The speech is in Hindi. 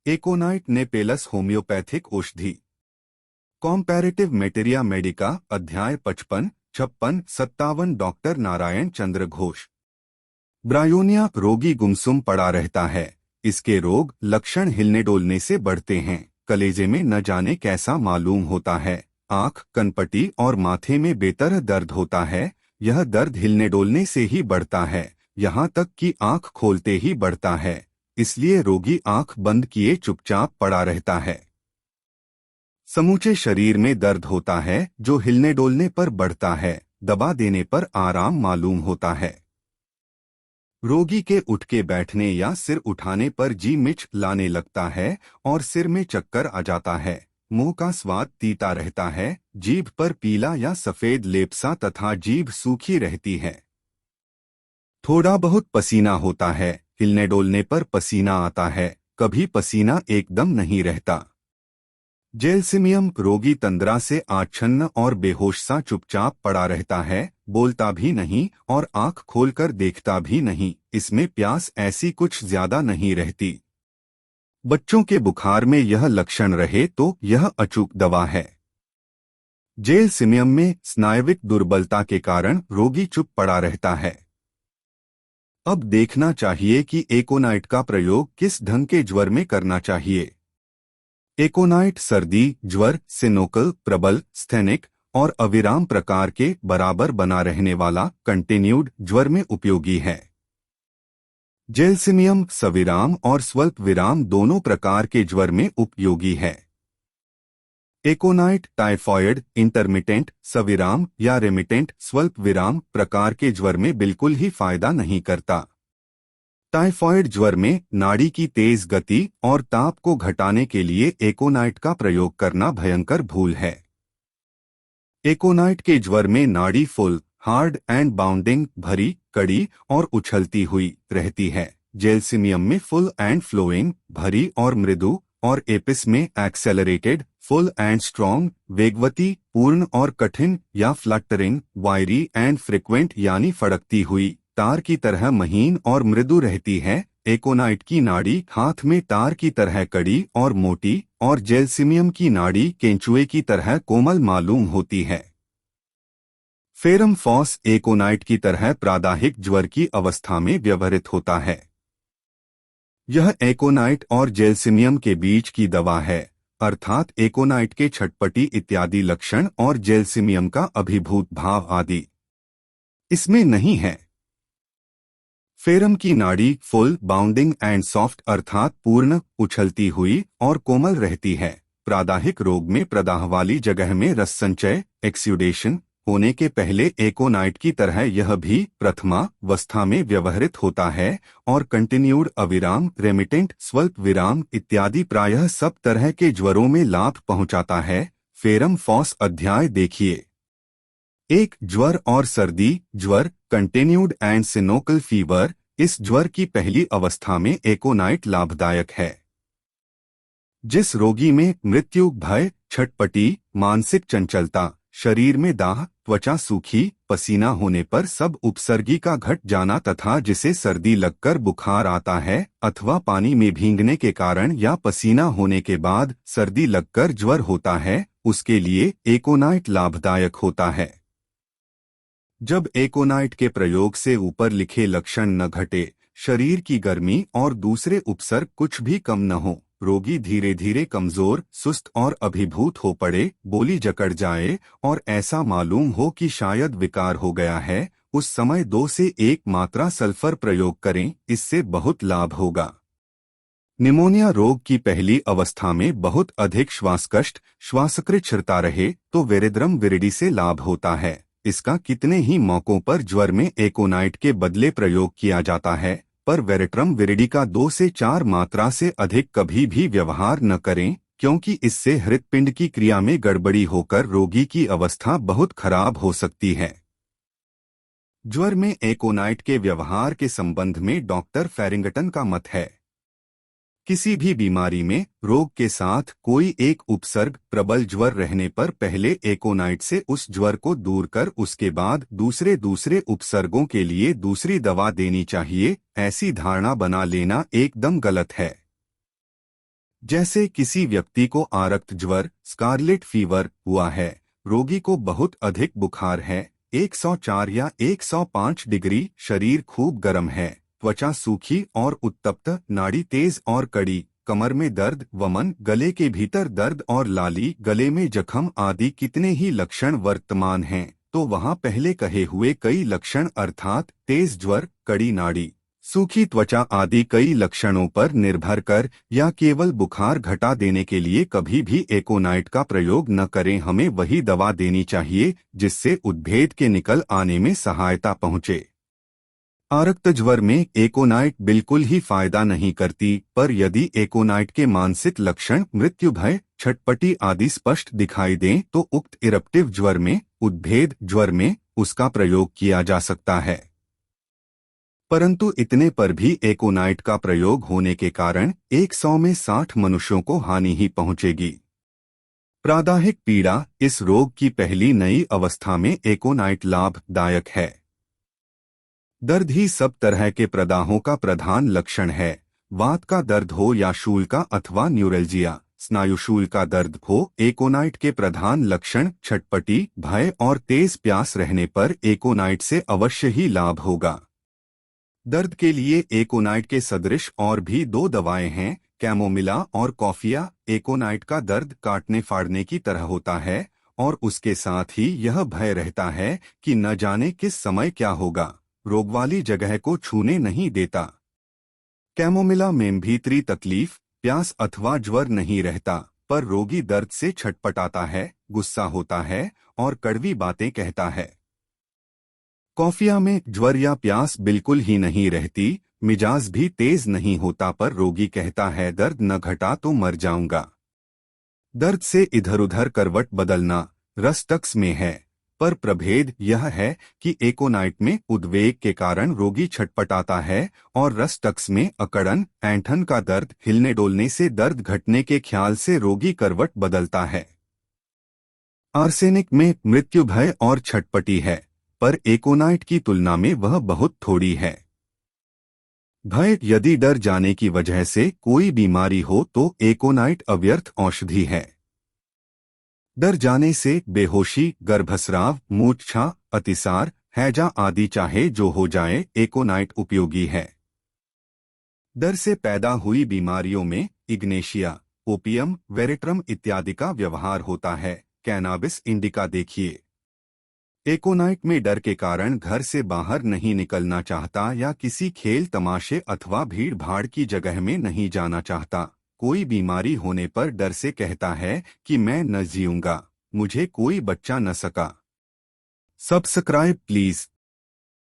एकोनाइट नेपेलस होम्योपैथिक औषधि। कॉम्पैरेटिव मेटेरिया मेडिका अध्याय 55, 56, 57। डॉक्टर नारायण चंद्र घोष। ब्रायोनिया रोगी गुमसुम पड़ा रहता है। इसके रोग लक्षण हिलने डोलने से बढ़ते हैं। कलेजे में न जाने कैसा मालूम होता है। आंख, कनपटी और माथे में बेतरह दर्द होता है। यह दर्द हिलने डोलने से ही बढ़ता है, यहाँ तक कि आंख खोलते ही बढ़ता है। इसलिए रोगी आंख बंद किए चुपचाप पड़ा रहता है। समूचे शरीर में दर्द होता है जो हिलने डोलने पर बढ़ता है, दबा देने पर आराम मालूम होता है। रोगी के उठ के बैठने या सिर उठाने पर जी मिच लाने लगता है और सिर में चक्कर आ जाता है। मुंह का स्वाद तीता रहता है, जीभ पर पीला या सफेद लेपसा तथा जीभ सूखी रहती है। थोड़ा बहुत पसीना होता है, हिलने डोलने पर पसीना आता है, कभी पसीना एकदम नहीं रहता। जेलसिमियम रोगी तंद्रा से आच्छन्न और बेहोश सा चुपचाप पड़ा रहता है, बोलता भी नहीं और आंख खोलकर देखता भी नहीं। इसमें प्यास ऐसी कुछ ज्यादा नहीं रहती। बच्चों के बुखार में यह लक्षण रहे तो यह अचूक दवा है। जेलसिमियम में स्नायविक दुर्बलता के कारण रोगी चुप पड़ा रहता है। अब देखना चाहिए कि एकोनाइट का प्रयोग किस ढंग के ज्वर में करना चाहिए। एकोनाइट सर्दी, ज्वर, सिनोकल, प्रबल, स्थैनिक और अविराम प्रकार के बराबर बना रहने वाला कंटिन्यूड ज्वर में उपयोगी है। जेलसिमियम सविराम और स्वल्प विराम दोनों प्रकार के ज्वर में उपयोगी है। एकोनाइट टाइफॉइड, इंटरमिटेंट, सविराम या रेमिटेंट स्वल्प विराम प्रकार के ज्वर में बिल्कुल ही फायदा नहीं करता। टाइफॉइड ज्वर में नाड़ी की तेज गति और ताप को घटाने के लिए एकोनाइट का प्रयोग करना भयंकर भूल है। एकोनाइट के ज्वर में नाड़ी फुल, हार्ड एंड बाउंडिंग, भरी, कड़ी और उछलती हुई रहती है। जेलसिमियम में फुल एंड फ्लोइंग, भरी और मृदु, और एपिस में एक्सेलरेटेड, फुल एंड स्ट्रॉन्ग, वेगवती, पूर्ण और कठिन या फ्लटरिंग, वायरी एंड फ्रिक्वेंट यानी फड़कती हुई, तार की तरह महीन और मृदु रहती है। एकोनाइट की नाड़ी हाथ में तार की तरह कड़ी और मोटी और जेलसिमियम की नाड़ी केंचुए की तरह कोमल मालूम होती है। फेरम फॉस एकोनाइट की तरह प्रादाहिक ज्वर की अवस्था में व्यवहृत होता है। यह एकोनाइट और जेलसिमियम के बीच की दवा है, अर्थात एकोनाइट के छटपटी इत्यादि लक्षण और जेलसिमियम का अभिभूत भाव आदि इसमें नहीं है। फेरम की नाड़ी फुल, बाउंडिंग एंड सॉफ्ट अर्थात पूर्ण, उछलती हुई और कोमल रहती है। प्रादाहिक रोग में प्रदाह वाली जगह में रस संचय, एक्सुडेशन होने के पहले एकोनाइट की तरह यह भी प्रथमावस्था में व्यवहृत होता है और कंटिन्यूड, अविराम, रेमिटेंट, स्वल्प विराम इत्यादि प्रायः सब तरह के ज्वरों में लाभ पहुंचाता है। फेरम फॉस अध्याय देखिए। एक ज्वर और सर्दी ज्वर, कंटिन्यूड एंड सिनोकल फीवर। इस ज्वर की पहली अवस्था में एकोनाइट लाभदायक है। जिस रोगी में मृत्यु भय, छटपटी, मानसिक चंचलता, शरीर में दाह, त्वचा सूखी, पसीना होने पर सब उपसर्गी का घट जाना तथा जिसे सर्दी लगकर बुखार आता है अथवा पानी में भीगने के कारण या पसीना होने के बाद सर्दी लगकर ज्वर होता है, उसके लिए एकोनाइट लाभदायक होता है। जब एकोनाइट के प्रयोग से ऊपर लिखे लक्षण न घटे, शरीर की गर्मी और दूसरे उपसर्ग कुछ भी कम न हो, रोगी धीरे धीरे कमजोर, सुस्त और अभिभूत हो पड़े, बोली जकड़ जाए और ऐसा मालूम हो कि शायद विकार हो गया है, उस समय 2 से 1 मात्रा सल्फर प्रयोग करें, इससे बहुत लाभ होगा। निमोनिया रोग की पहली अवस्था में बहुत अधिक श्वासकष्ट, श्वासकृत छिरता रहे तो वेरेद्रम विरिडी से लाभ होता है। इसका कितने ही मौकों पर ज्वर में एकोनाइट के बदले प्रयोग किया जाता है, पर वेरेट्रम विरिडी का 2 से 4 मात्रा से अधिक कभी भी व्यवहार न करें, क्योंकि इससे हृत्पिंड की क्रिया में गड़बड़ी होकर रोगी की अवस्था बहुत खराब हो सकती है। ज्वर में एकोनाइट के व्यवहार के संबंध में डॉक्टर फेरिंगटन का मत है। किसी भी बीमारी में रोग के साथ कोई एक उपसर्ग प्रबल ज्वर रहने पर पहले एकोनाइट से उस ज्वर को दूर कर उसके बाद दूसरे उपसर्गों के लिए दूसरी दवा देनी चाहिए, ऐसी धारणा बना लेना एकदम गलत है। जैसे किसी व्यक्ति को आरक्त ज्वर स्कारलेट फीवर हुआ है, रोगी को बहुत अधिक बुखार है, 104 या 105 डिग्री, शरीर खूब गर्म है, त्वचा सूखी और उत्तप्त, नाड़ी तेज और कड़ी, कमर में दर्द, वमन, गले के भीतर दर्द और लाली, गले में जख्म आदि कितने ही लक्षण वर्तमान हैं, तो वहाँ पहले कहे हुए कई लक्षण अर्थात तेज ज्वर, कड़ी नाड़ी, सूखी त्वचा आदि कई लक्षणों पर निर्भर कर या केवल बुखार घटा देने के लिए कभी भी एकोनाइट का प्रयोग न करें। हमें वही दवा देनी चाहिए जिससे उद्भेद के निकल आने में सहायता पहुँचे। आरक्त ज्वर में एकोनाइट बिल्कुल ही फायदा नहीं करती, पर यदि एकोनाइट के मानसिक लक्षण मृत्यु भय, छटपटी आदि स्पष्ट दिखाई दें तो उक्त इरप्टिव ज्वर में, उद्भेद ज्वर में उसका प्रयोग किया जा सकता है। परंतु इतने पर भी एकोनाइट का प्रयोग होने के कारण 100 में 60 मनुष्यों को हानि ही पहुंचेगी। प्रादाहिक पीड़ा, इस रोग की पहली नई अवस्था में एकोनाइट लाभदायक है। दर्द ही सब तरह के प्रदाहों का प्रधान लक्षण है। वात का दर्द हो या शूल का अथवा न्यूरल्जिया, स्नायुशूल का दर्द हो, एकोनाइट के प्रधान लक्षण छटपटी, भय और तेज प्यास रहने पर एकोनाइट से अवश्य ही लाभ होगा। दर्द के लिए एकोनाइट के सदृश और भी 2 दवाएं हैं, कैमोमिला और कॉफिया। एकोनाइट का दर्द काटने फाड़ने की तरह होता है और उसके साथ ही यह भय रहता है कि न जाने किस समय क्या होगा, रोग वाली जगह को छूने नहीं देता। कैमोमिला में भीतरी तकलीफ, प्यास अथवा ज्वर नहीं रहता, पर रोगी दर्द से छटपटाता है, गुस्सा होता है और कड़वी बातें कहता है। कॉफिया में ज्वर या प्यास बिल्कुल ही नहीं रहती, मिजाज भी तेज नहीं होता, पर रोगी कहता है दर्द न घटा तो मर जाऊंगा। दर्द से इधर उधर करवट बदलना रसटक्स में है, पर प्रभेद यह है कि एकोनाइट में उद्वेग के कारण रोगी छटपटाता है और रसटक्स में अकड़न, ऐंठन का दर्द, हिलने डोलने से दर्द घटने के ख्याल से रोगी करवट बदलता है। आर्सेनिक में मृत्यु भय और छटपटी है, पर एकोनाइट की तुलना में वह बहुत थोड़ी है। भय, यदि डर जाने की वजह से कोई बीमारी हो तो एकोनाइट अव्यर्थ औषधि है। डर जाने से बेहोशी, गर्भस्राव, मूर्छा, अतिसार, हैजा आदि चाहे जो हो जाए, एकोनाइट उपयोगी है। डर से पैदा हुई बीमारियों में इग्नेशिया, ओपियम, वेरेट्रम इत्यादि का व्यवहार होता है। कैनाबिस इंडिका देखिए। एकोनाइट में डर के कारण घर से बाहर नहीं निकलना चाहता या किसी खेल तमाशे अथवा भीड़ भाड़ की जगह में नहीं जाना चाहता। कोई बीमारी होने पर डर से कहता है कि मैं न जीऊंगा, मुझे कोई बच्चा न सका। Subscribe please.